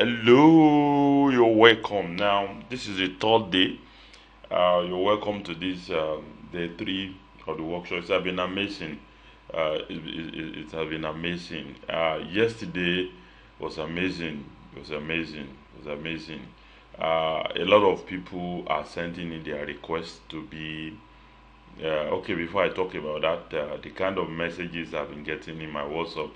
Hello, you're welcome. Now, this is the third day. You're welcome to this day three of the workshop. It's been amazing. It has been amazing. Yesterday was amazing. It was amazing. It was amazing. A lot of people are sending in their requests to be. Okay, before I talk about that, the kind of messages I've been getting in my WhatsApp,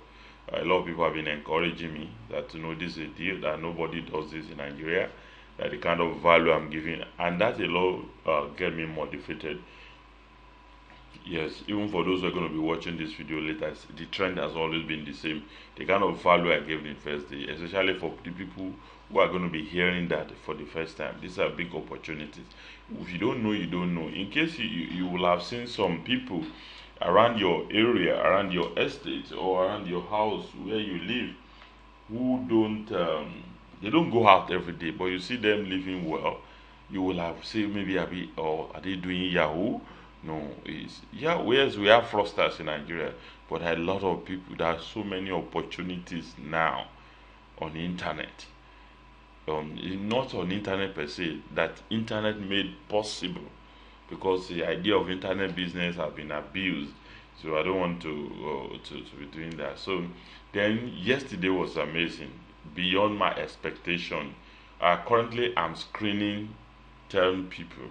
a lot of people have been encouraging me that this is a deal that nobody does this in Nigeria, that the kind of value I'm giving, and that a lot get me motivated. Yes, even for those who are going to be watching this video later, the trend has always been the same. The kind of value I gave in the first day, especially for the people who are going to be hearing that for the first time. These are big opportunities. If you don't know, you don't know. In case you will have seen some people around your area, around your estate, or around your house where you live, who don't they don't go out every day, but you see them living well. You will have say maybe or are they doing Yahoo? No, it's yeah. Whereas we have fraudsters in Nigeria, but a lot of people. There are so many opportunities now on the internet. Not on internet per se. That internet made possible because the idea of internet business has been abused. So I don't want to be doing that. So then yesterday was amazing, beyond my expectation. Currently, I'm screening 10 people.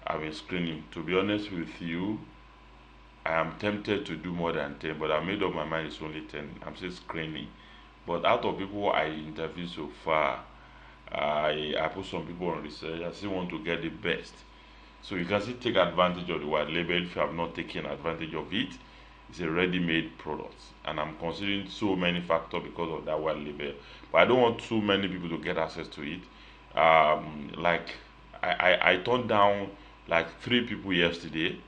I've been screening. To be honest with you, I am tempted to do more than 10, but I made up my mind it's only 10. I'm still screening. But out of people I interviewed so far, I put some people on research. I still want to get the best. So you can still take advantage of the white label if you have not taken advantage of it. It's a ready-made product, and I'm considering so many factors because of that white label. But I don't want too many people to get access to it. Like I turned down like 3 people yesterday.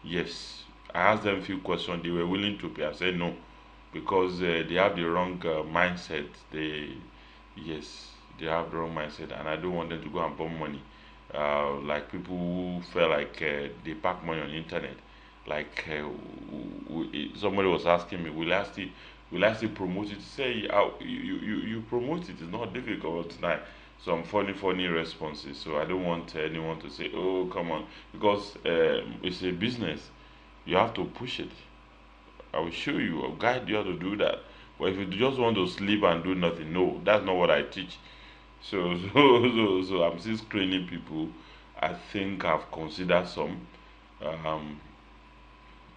Yes, I asked them a few questions. They were willing to pay. I said no because they have the wrong mindset. Yes, they have the wrong mindset, and I don't want them to go and burn money. Like people who feel like they pack money on the internet. Like somebody was asking me, will I still promote it? Say, you promote it. It's not difficult tonight. Some funny responses. So I don't want anyone to say, oh, come on, because it's a business. You have to push it. I will show you, I'll guide you how to do that. But if you just want to sleep and do nothing, no, that's not what I teach. So I'm still screening people. I think I've considered some. Um,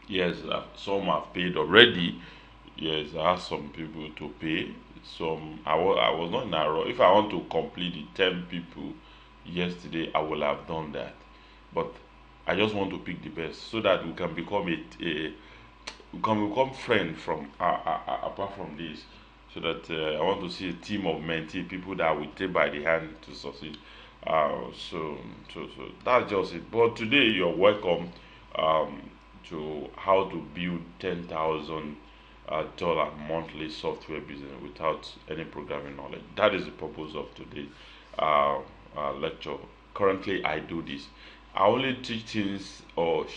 yes, some have paid already. Yes, I asked some people to pay. I was not in a rush. If I want to complete the 10 people yesterday, I will have done that. But I just want to pick the best so that we can become a we can become friends from apart from this, so that I want to see a team of mentee people that will take by the hand to succeed. So that's just it. But today you're welcome to how to build $10,000 monthly software business without any programming knowledge. That is the purpose of today's uh, lecture. Currently, I do this. I only teach things or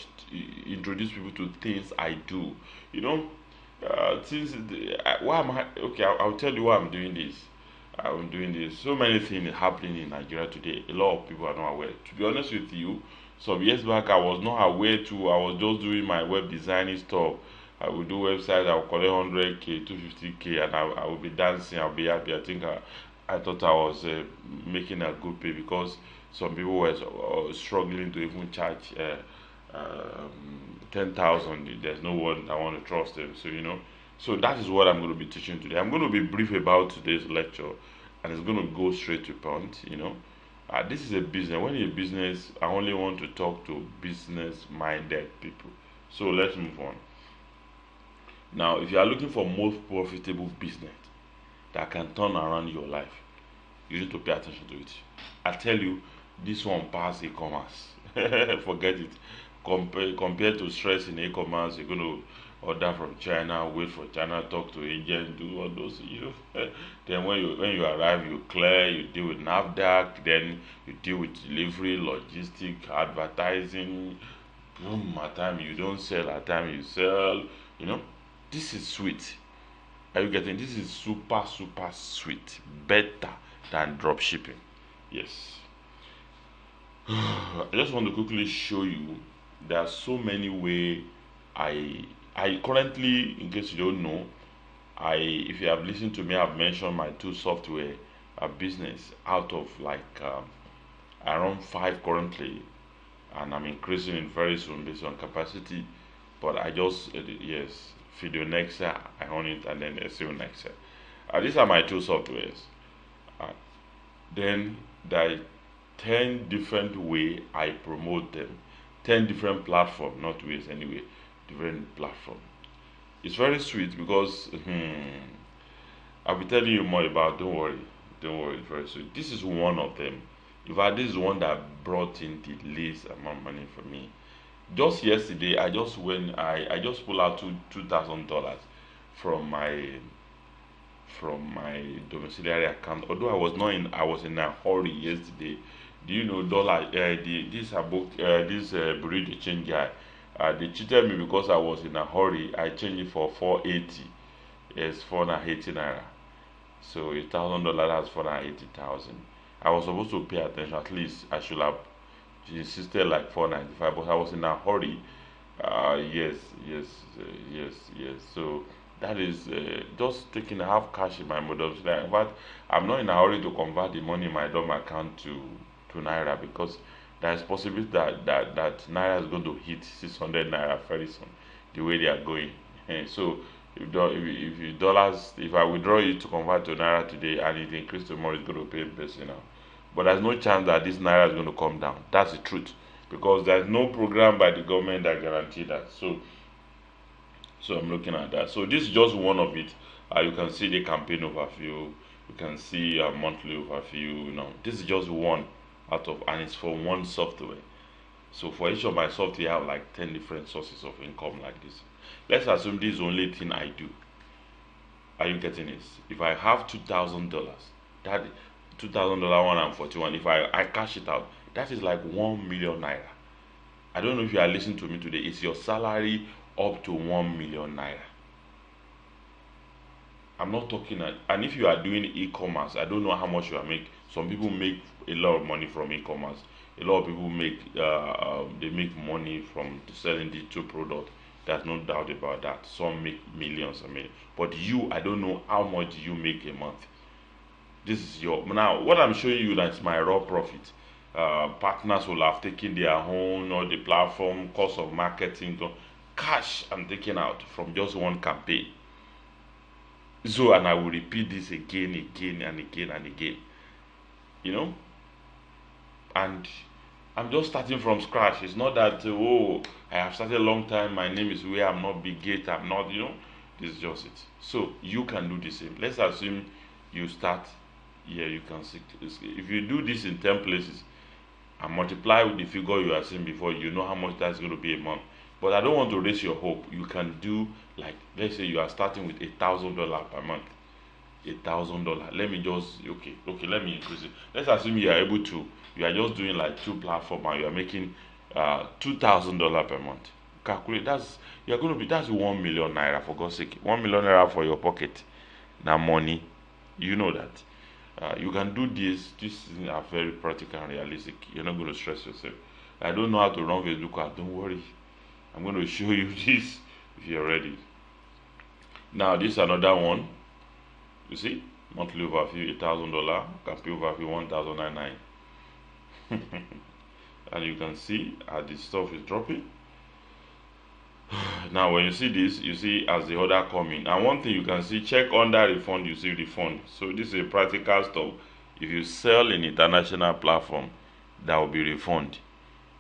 introduce people to things I do. You know, things. Why am I? Okay, I'll tell you why I'm doing this. I'm doing this. So many things happening in Nigeria today. A lot of people are not aware. To be honest with you, some years back I was not aware too. I was just doing my web designing stuff. I will do websites. I will collect 100K, 250K, and I will be dancing. I'll be happy. I thought I was making a good pay because some people were struggling to even charge 10,000. There's no one I want to trust them. So that is what I'm going to be teaching today. I'm going to be brief about today's lecture, and it's going to go straight to point. This is a business. When you're a business, I only want to talk to business-minded people. So let's move on. Now, if you are looking for most profitable business that can turn around your life, you need to pay attention to it. I tell you, this one pass e-commerce. Forget it. Compared to stress in e-commerce, you're going to order from China, wait for China, talk to agent, do all those. Then when you arrive, you clear, you deal with NAFDAC, then you deal with delivery, logistic, advertising. Boom, at time you don't sell, at time you sell. You know, this is sweet. Are you getting? This is super super sweet, better than drop shipping. Yes. I just want to quickly show you there are so many way I I currently, in case you don't know, I if you have listened to me, I've mentioned my two software business out of like around five currently, and I'm increasing it very soon based on capacity. But I just yes, Video Nexa, I own it, and then SEO Nexa. These are my two softwares. Uh, then there are 10 different way I promote them. 10 different platform, not ways anyway, different platform. It's very sweet because I'll be telling you more about. Don't worry, it's very sweet. This is one of them. In fact, this is one that brought in the least amount of money for me. Just yesterday, I just went. I just pulled out $2,000 from my domiciliary account. Although I was in a hurry yesterday. Do you know dollar? This about this Bureau de change guy. They cheated me because I was in a hurry. I changed it for 480. It's 480 naira. So $1,000 has 480,000. I was supposed to pay attention. At least I should have. She insisted like 495, but I was in a hurry. Yes, yes, yes. So that is just taking. I have cash in my modem. So in fact, I'm not in a hurry to convert the money in my DOM account to naira because there is possibility that naira is going to hit 600 naira very soon, the way they are going. So if you dollars, if I withdraw it to convert to naira today and it increase tomorrow, it's going to pay base now. But there's no chance that this naira is going to come down. That's the truth because there's no program by the government that guarantee that. So I'm looking at that. So this is just one of it. You can see the campaign overview. You can see a monthly overview. This is just one out of, and it's for one software. So for each of my software, I have like 10 different sources of income like this. Let's assume this is the only thing I do. Are you getting this? If I have $2,000, that $2,000 141. If I cash it out, that is like 1 million naira. I don't know if you are listening to me today. It's your salary up to 1 million naira. I'm not talking, and if you are doing e-commerce, I don't know how much you are making. Some people make a lot of money from e-commerce. A lot of people make they make money from selling digital product. There's no doubt about that. Some make millions, I mean. But you, I don't know how much you make a month. This is your now. What I'm showing you, that's my raw profit. Partners will have taken their own or the platform cost of marketing. Cash I'm taking out from just one campaign. So, and I will repeat this again, again, and again, and again. You know, and I'm just starting from scratch. It's not that I have started a long time. My name is where I'm not big gate. I'm not. This is just it. So you can do the same. Let's assume you start here. You can see if you do this in 10 places and multiply with the figure you are seeing before, you know how much that's going to be a month. But I don't want to raise your hope. You can do like, let's say you are starting with $1,000 per month. $1,000. Let me just okay. Let me increase it. Let's assume you are able to. You are just doing like two platforms and you are making $2,000 per month. Calculate you are going to be that's 1 million naira for God's sake. 1 million naira for your pocket. Now money, you know that. You can do this. This is very practical and realistic. You're not going to stress yourself. I don't know how to run Facebook ad. Don't worry. I'm going to show you this if you're ready. Now this is another one. You see, monthly overview $1,000, campaign overview 1,099, and you can see as the stuff is dropping. Now when you see this, you see as the order coming, and one thing you can see, check under refund, you see refund. So this is a practical stuff. If you sell in international platform, that will be refund.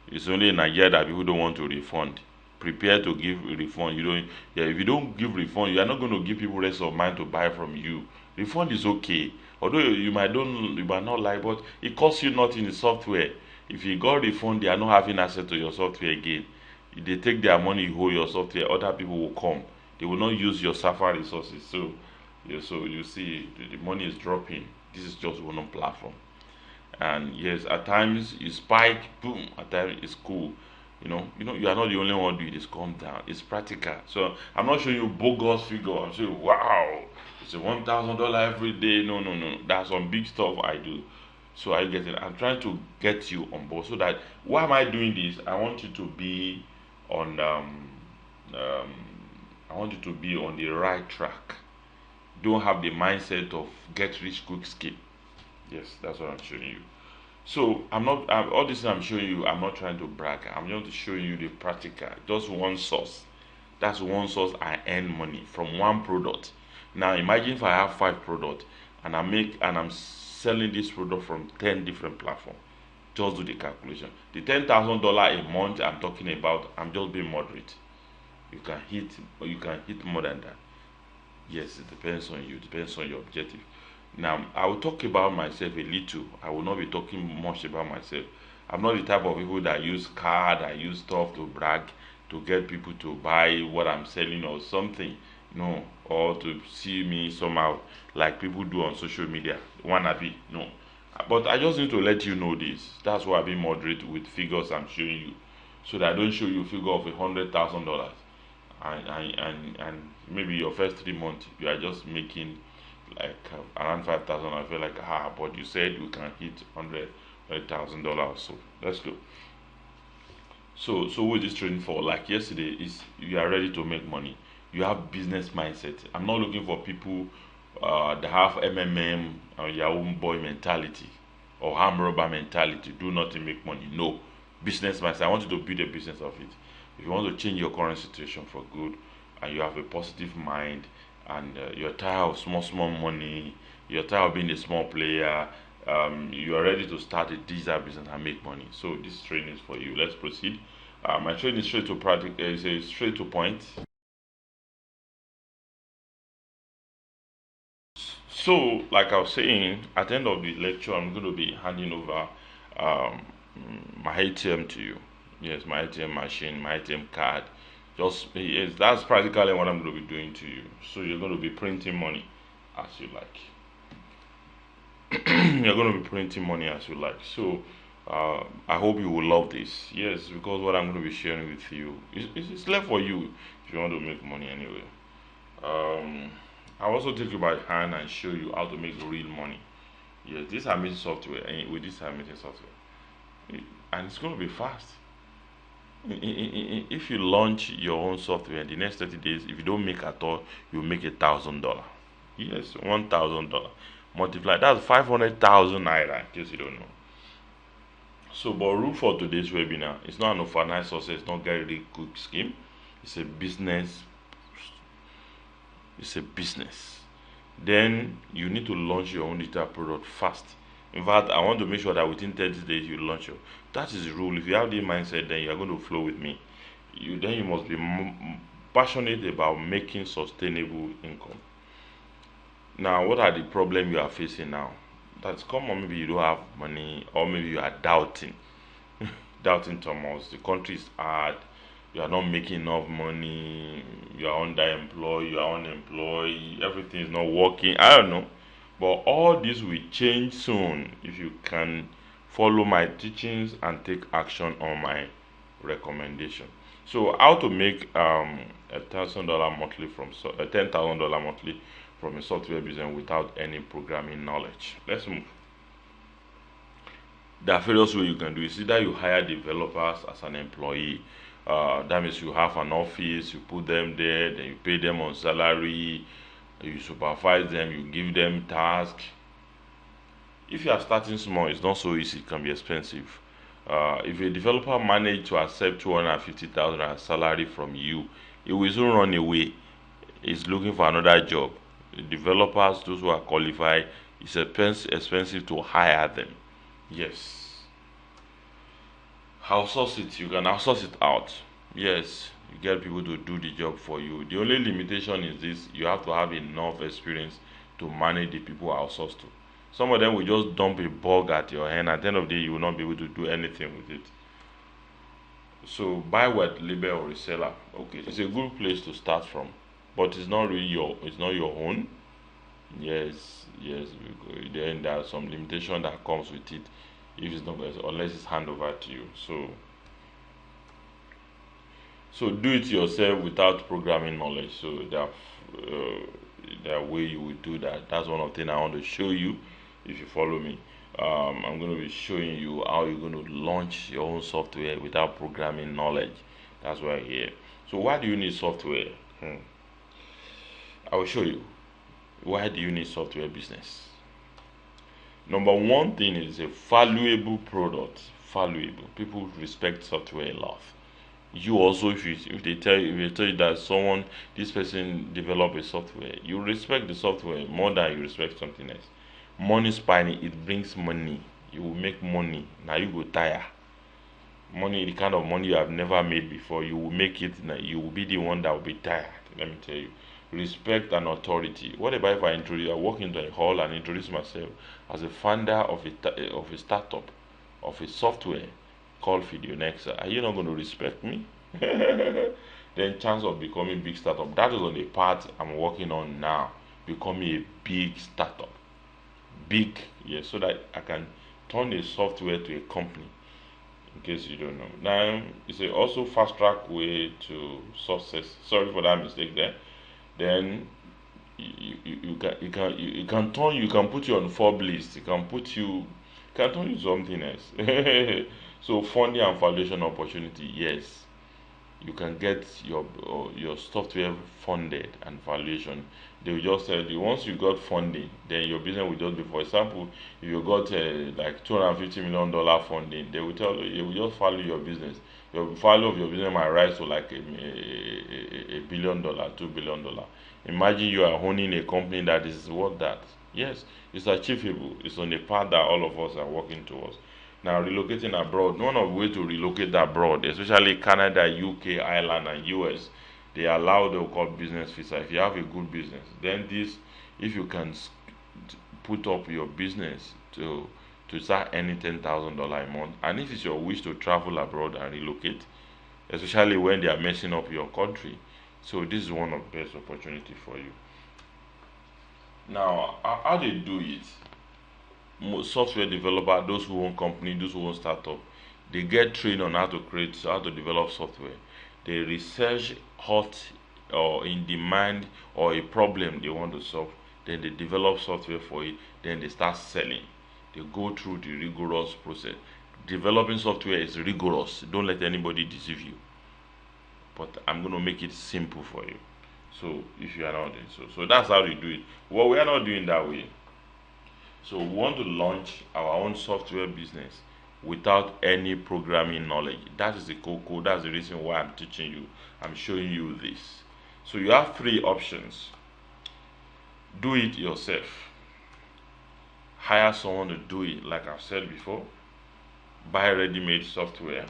It's only in Nigeria that people don't want to refund. Prepare to give refund. You don't. Yeah, if you don't give refund, you are not going to give people rest of mind to buy from you. Refund is okay, although you might not like, but it costs you nothing in software. If you got refund, they are not having access to your software again. If they take their money, you hold your software, other people will come. They will not use your server resources. So, yeah, so you see, the money is dropping. This is just one platform. And yes, at times you spike, boom. At times it's cool. You are not the only one doing this. Calm down. It's practical. So I'm not showing you bogus figure. I'm saying, wow, it's a $1,000 every day. No, no, no. That's some big stuff I do. So I get it. I'm trying to get you on board so that why am I doing this? I want you to be on um, I want you to be on the right track. Don't have the mindset of get rich quick scheme. Yes, that's what I'm showing you. So all this I'm showing you. I'm not trying to brag. I'm just showing you the practical. Just one source. That's one source I earn money from one product. Now imagine if I have five products and I'm selling this product from 10 different platforms. Just do the calculation. The $10,000 a month I'm talking about, I'm just being moderate. You can hit more than that. Yes, it depends on you. It depends on your objective. Now, I will talk about myself a little. I will not be talking much about myself. I'm not the type of people that use card, I use stuff to brag, to get people to buy what I'm selling or something. No, or to see me somehow like people do on social media. Wannabe. No. But I just need to let you know this. That's why I be moderate with figures I'm showing you. So that I don't show you a figure of $100,000 and maybe your first 3 months you are just making like around 5,000. I feel like but you said we can hit $100,000. So let's go. So what is this training for? Like yesterday, is you are ready to make money. You have business mindset. I'm not looking for people that have MMM or your own boy mentality or arm robber mentality. Do nothing, make money. No, business mindset. I want you to build a business of it. If you want to change your current situation for good, and you have a positive mind, and you're tired of small money, you're tired of being a small player, you are ready to start a digital business and make money. So this training is for you. Let's proceed. My training is straight to practice. Is a straight to point. So, like I was saying, at the end of the lecture, I'm going to be handing over um, my ATM to you. Yes, my ATM machine, my ATM card. Just yes, that's practically what I'm going to be doing to you. So you're going to be printing money as you like. You're going to be printing money as you like. So I hope you will love this. Yes, because what I'm going to be sharing with you is left for you if you want to make money anyway. Um, I'll also take you by hand and show you how to make real money. Yes, this amazing software, and with this amazing software, and it's going to be fast. If you launch your own software in the next 30 days, if you don't make at all, you make $1,000. Yes, $1,000 multiply. That's 500,000 naira. In case you don't know. So, but rule for today's webinar, it's not an overnight success. It's not get really quick scheme. It's a business. It's a business. Then you need to launch your own digital product fast. In fact, I want to make sure that within 30 days you launch your. That is the rule. If you have the mindset, then you are going to flow with me. You must be passionate about making sustainable income. Now, what are the problems you are facing now? That's common. Maybe you don't have money, or maybe you are doubting, doubting Thomas. The country is hard. You are not making enough money. You are underemployed. You are unemployed. Everything is not working. I don't know. But all this will change soon if you can follow my teachings and take action on my recommendation. So, how to make $1,000 monthly from $10,000 monthly from a software business without any programming knowledge? Let's move. There are various ways you can do it. It's either you hire developers as an employee. That means you have an office, you put them there, then you pay them on salary, you supervise them, you give them tasks. If you are starting small, it's not so easy, it can be expensive. If a developer manage to accept 250,000 as salary from you, he will soon run away. He's looking for another job. The developers, those who are qualified, it's expensive to hire them. Yes. Outsource it. You can outsource it out. Yes, you get people to do the job for you. The only limitation is this: you have to have enough experience to manage the people outsourced to. Some of them will just dump a bug at your hand. At the end of the day, you will not be able to do anything with it. So buy what label or reseller. Okay, it's a good place to start from, but it's not really it's not your own. Yes, yes. Then there are some limitation that comes with it if it's not unless it's hand over to you. So So do it yourself without programming knowledge. So there are way you will do that. That's one of the things I want to show you if you follow me. I'm going to be showing you how you're going to launch your own software without programming knowledge. That's why I'm here. So why do you need software? I will show you. Why do you need software business? Number one thing is a valuable product. Valuable. People respect software a lot. You also, if they tell you that this person develop a software, you respect the software more than you respect something else. Money spinning, it brings money. You will make money. Now you go tire. Money, the kind of money you have never made before, you will make it. Now you will be the one that will be tired. Let me tell you. Respect and authority. What about if I walk into a hall and introduce myself as a founder of a startup, of a software called FideoNexa? Are you not going to respect me? Then chance of becoming big startup. That is on the part I'm working on now. Becoming a big startup. Big, yes, so that I can turn a software to a company. In case you don't know. Now it's a also fast track way to success. Sorry for that mistake there. Then you can turn you can put you on Forbes list. Can turn you something else. So funding and valuation opportunity, yes, you can get your software funded and valuation. They will just tell you once you got funding, then your business will just be. For example, if you got like $250 million funding, they will tell you they will just value your business. Your value of your business might rise to like a $1 billion, $2 billion. Imagine you are owning a company that is worth that. Yes, it's achievable. It's on the path that all of us are working towards. Now, relocating abroad, one of the ways to relocate abroad, especially Canada, UK, Ireland, and US, they allow the called business visa. If you have a good business, then if you can put up your business to start earning $10,000 a month, and if it's your wish to travel abroad and relocate, especially when they are messing up your country, so this is one of the best opportunity for you. Now, how they do it? Software developer, those who own company, those who own startup, they get trained on how to develop software. They research hot or in demand or a problem they want to solve. Then they develop software for it. Then they start selling. They go through the rigorous process. Developing software is rigorous. Don't let anybody deceive you. But I'm going to make it simple for you. So if you are not doing so that's how we do it. Well, we are not doing that way. So we want to launch our own software business without any programming knowledge. That is the cocoa. That's the reason why I'm teaching you. I'm showing you this. So you have three options. Do it yourself. Hire someone to do it, like I've said before. Buy ready-made software.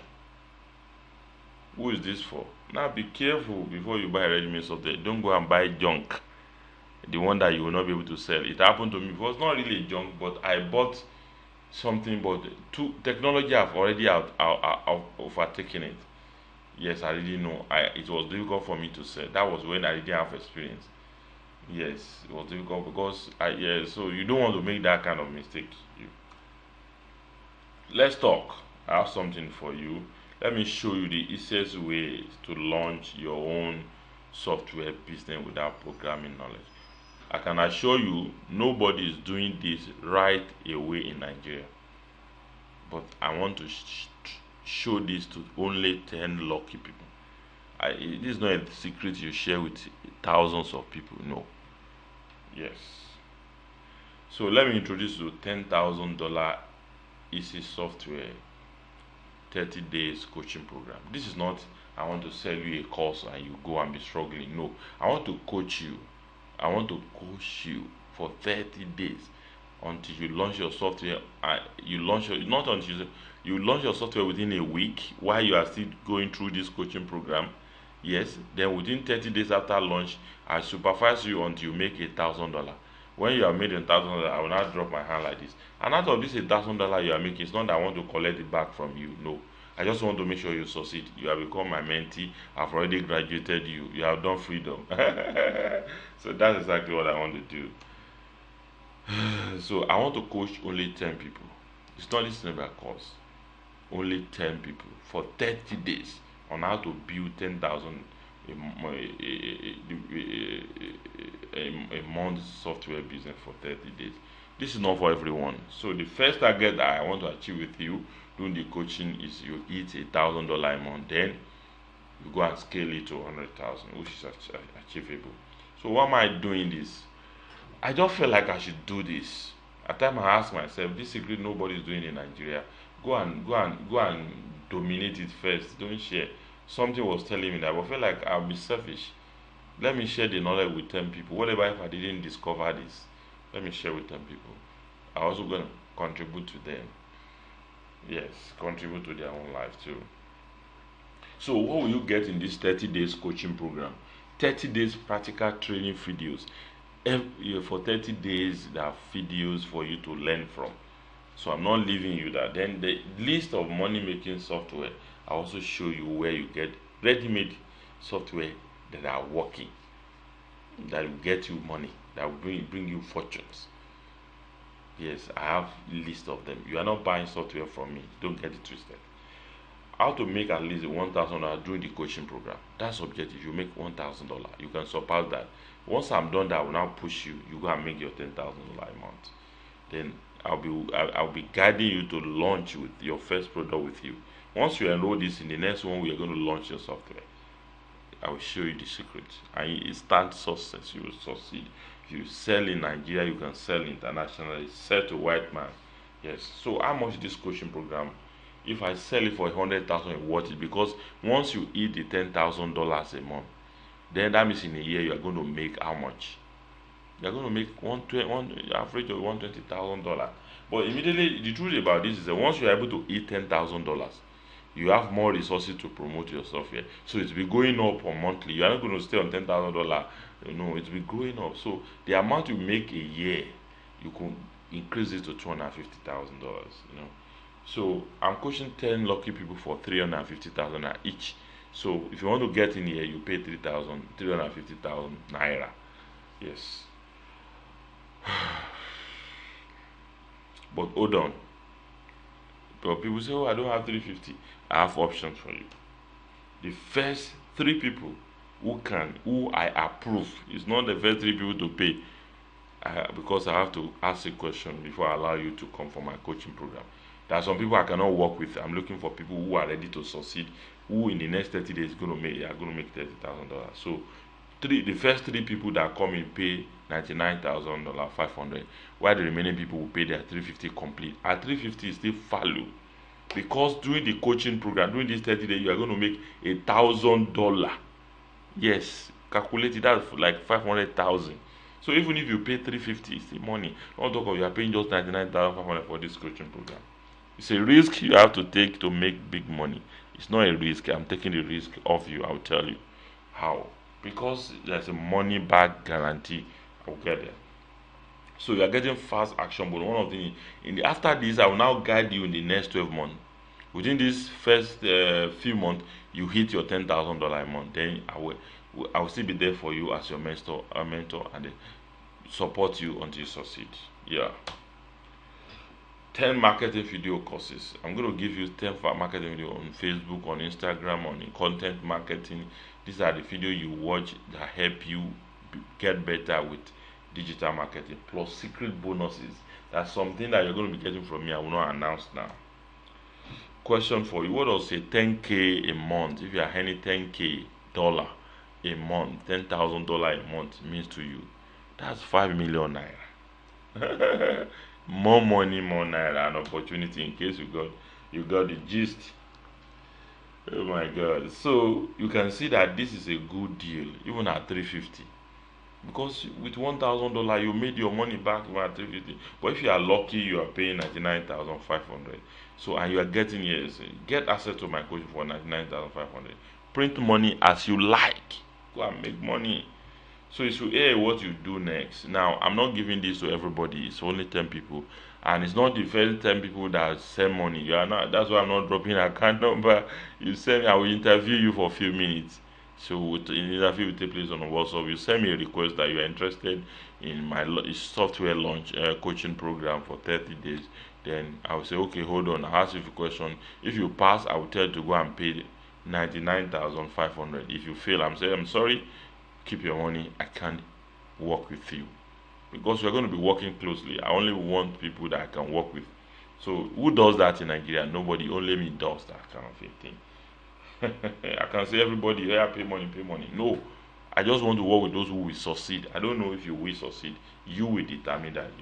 Who is this for? Now be careful before you buy ready-made software. Don't go and buy junk. The one that you will not be able to sell. It happened to me. It was not really junk, but I bought something, but technology have already overtaken it. Yes, I didn't know. It was difficult for me to sell. That was when I didn't have experience. Yes, it was difficult because so you don't want to make that kind of mistake. Let's talk. I have something for you. Let me show you the easiest way to launch your own software business without programming knowledge. I can assure you nobody is doing this right away in Nigeria. But I want to show this to only 10 lucky people. This is not a secret you share with thousands of people. No. Yes. So let me introduce you to $10,000 easy software 30 days coaching program. This is not I want to sell you a course and you go and be struggling. No. I want to coach you. I want to coach you for 30 days until you launch your software. You launch your not until you launch your software within a week while you are still going through this coaching program. Yes, then within 30 days after launch, I supervise you until you make $1,000. When you have made $1,000, I will not drop my hand like this. And out of this $1,000 you are making, it's not that I want to collect it back from you. No. I just want to make sure you succeed. You have become my mentee. I've already graduated you. You have done freedom. So that's exactly what I want to do. So I want to coach only 10 people. It's not listening by course. Only 10 people for 30 days. on how to build 10,000 a month software business for 30 days. This is not for everyone. So the first target that I want to achieve with you doing the coaching is you hit $1,000 a month. Then you go and scale it to 100,000, which is achievable. So why am I doing this? I just feel like I should do this. At times I ask myself, this secret nobody is doing in Nigeria. Go and dominate it first. Don't share. Something was telling me that, but I feel like I'll be selfish. Let me share the knowledge with 10 people. Whatever if I didn't discover this, let me share with 10 people. I'm also gonna contribute to them. Yes, contribute to their own life too. So what will you get in this 30 days coaching program? 30 days practical training videos. For 30 days there are videos for you to learn from. So I'm not leaving you that. Then the list of money making software, I also show you where you get ready-made software that are working, that will get you money, that will bring you fortunes. Yes, I have a list of them. You are not buying software from me. Don't get it twisted. How to make at least $1,000 during the coaching program. That's objective. You make $1,000. You can surpass that. Once I'm done that, I will now push you. You go and make your $10,000 a month. Then I'll be guiding you to launch with your first product with you. Once you enroll this in the next one, we are going to launch your software. I will show you the secret. And instant success. You will succeed. If you sell in Nigeria, you can sell internationally. Sell to white man. Yes. So how much this coaching program? If I sell it for 100,000, worth it, because once you hit the $10,000 a month, then that means in a year you are going to make how much? You are going to make one average of $120,000. But immediately, the truth about this is that once you are able to hit $10,000, you have more resources to promote your software. So it's be going up on monthly. You are not going to stay on $10,000. It's be going up. So the amount you make a year, you can increase it to $250,000. So I'm coaching 10 lucky people for 350,000 each. So if you want to get in here, you pay 350,000 naira. Yes. But hold on. But people say, oh, I don't have 350. I have options for you. The first three people who I approve, it's not the first three people to pay. Because I have to ask a question before I allow you to come for my coaching program. There are some people I cannot work with. I'm looking for people who are ready to succeed, who in the next 30 days are going to make $30,000. So the first three people that come in pay $99,500, while the remaining people will pay their 350 complete. At 350 is still value, because during the coaching program, during this 30 days, you are going to make $1,000. Yes, calculate it, that's like 500,000. So even if you pay 350, it's the money. Don't talk of you are paying just 99,500 for this coaching program. It's a risk you have to take to make big money. It's not a risk. I'm taking the risk off you. I'll tell you how. Because there's a money back guarantee. I'll get there. So you are getting fast action. But one of the after this, I will now guide you in the next 12 months. Within this first few months, you hit your $10,000 a month. Then I will still be there for you as your mentor, and support you until you succeed. Yeah. 10 marketing video courses. I'm going to give you 10 marketing video on Facebook, on Instagram, on content marketing. These are the video you watch that help you get better with digital marketing, plus secret bonuses. That's something that you're going to be getting from me. I will not announce now. Question for you: what does a 10K a month, if you are earning 10K dollar a month, $10,000 a month means to you? That's 5 million naira. More money, more naira, and opportunity. In case you got the gist. Oh my God! So you can see that this is a good deal, even at 350. Because with $1,000 you made your money back even at 350. But if you are lucky, you are paying 99,500. So and you are getting, yes, get access to my coaching for 99,500. Print money as you like. Go and make money. So you should hear what you do next. Now, I'm not giving this to everybody. It's only 10 people. And it's not the first 10 people that send money. You are not. That's why I'm not dropping an account number. You send me, I will interview you for a few minutes. So the interview will take place on WhatsApp. You send me a request that you are interested in my software launch coaching program for 30 days. Then I will say, okay, hold on. I'll ask you a question. If you pass, I will tell you to go and pay 99,500. If you fail, I'm saying I'm sorry, keep your money. I can't work with you because we're going to be working closely. I only want people that I can work with. So who does that in Nigeria? Nobody. Only me does that kind of a thing. I can say everybody, yeah, pay money, pay money. No, I just want to work with those who will succeed. I don't know if you will succeed. You will determine that.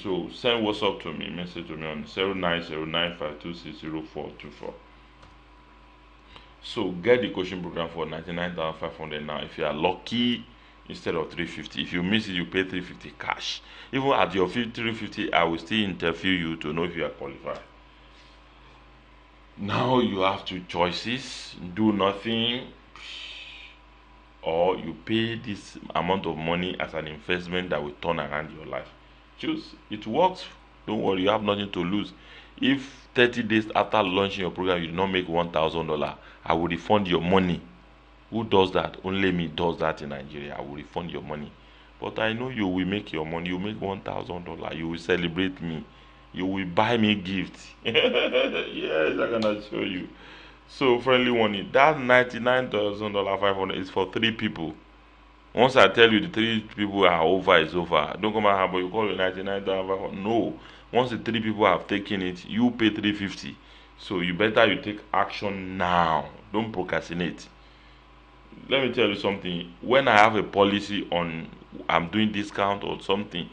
So send WhatsApp to me, message to me on 09095260424. So get the coaching program for 99,500 now. If you are lucky, instead of 350. If you miss it, you pay 350 cash. Even at your 350, I will still interview you to know if you are qualified. Now you have two choices: do nothing, or you pay this amount of money as an investment that will turn around your life. Choose. It works. Don't worry, you have nothing to lose. If 30 days after launching your program you do not make $1,000, I will refund your money. Who does that? Only me does that in Nigeria. I will refund your money. But I know you will make your money. You make $1,000. You will celebrate me. You will buy me gifts. Yes, I'm gonna show you. So friendly warning. That $99,500 is for 3 people. Once I tell you the 3 people are over, it's over. Don't come out, but you call it 99,500. No. Once the 3 people have taken it, you pay 350. So you take action now. Don't procrastinate. Let me tell you something. When I have a policy on I'm doing discount or something,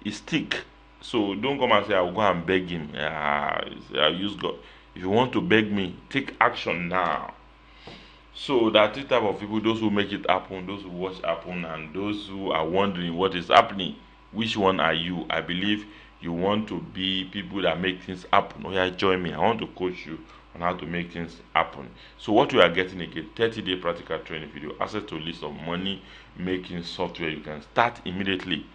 it stick. So don't come and say I will go and beg him. I use God. If you want to beg me, take action now. So there are 3 types of people: those who make it happen, those who watch happen, and those who are wondering what is happening. Which one are you? I believe you want to be people that make things happen. Oh yeah, join me. I want to coach you on how to make things happen. So what we are getting again: 30-day practical training video, access to a list of money making software. You can start immediately.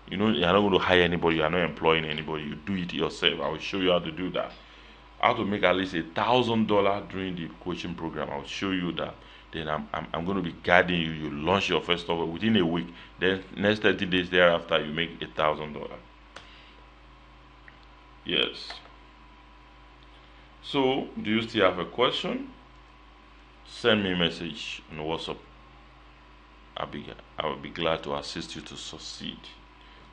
You're not going to hire anybody, you're not employing anybody, you do it yourself. I will show you how to do that. How to make at least $1,000 during the coaching program. I'll show you that. Then I'm going to be guiding you. You launch your first offer within a week. Then next 30 days thereafter, you make $1,000. Yes. So, do you still have a question? Send me a message on WhatsApp. I will be glad to assist you to succeed.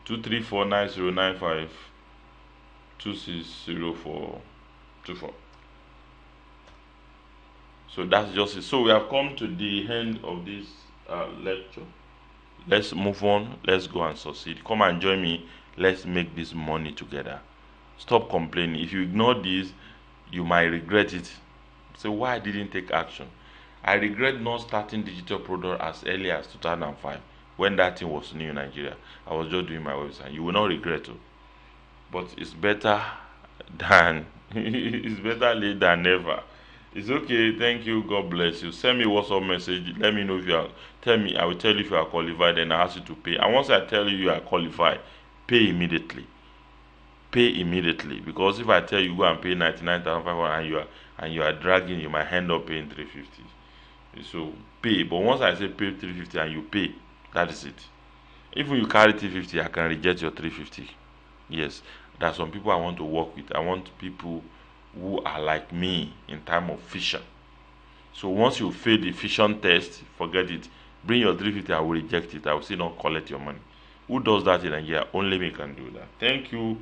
2349095260424. So that's just it. So we have come to the end of this lecture. Let's move on. Let's go and succeed. Come and join me. Let's make this money together. Stop complaining. If you ignore this, you might regret it. Say, why I didn't take action? I regret not starting digital product as early as 2005 when that thing was new in Nigeria. I was just doing my website. You will not regret it. But it's better than it's better late than never. It's okay. Thank you. God bless you. Send me a WhatsApp message. Let me know if you are. Tell me. I will tell you if you are qualified. Then I ask you to pay. And once I tell you are qualified, pay immediately. Pay immediately. Because if I tell you go and pay 99,500 and you are dragging, you might end up paying 350. So pay. But once I say pay 350 and you pay, that is it. If you carry 350, I can reject your 350. Yes, there are some people I want to work with. I want people who are like me in time of fission. So once you fail the fission test, forget it. Bring your 350, I will reject it. I will still not collect your money. Who does that in Nigeria? Only me can do that. Thank you.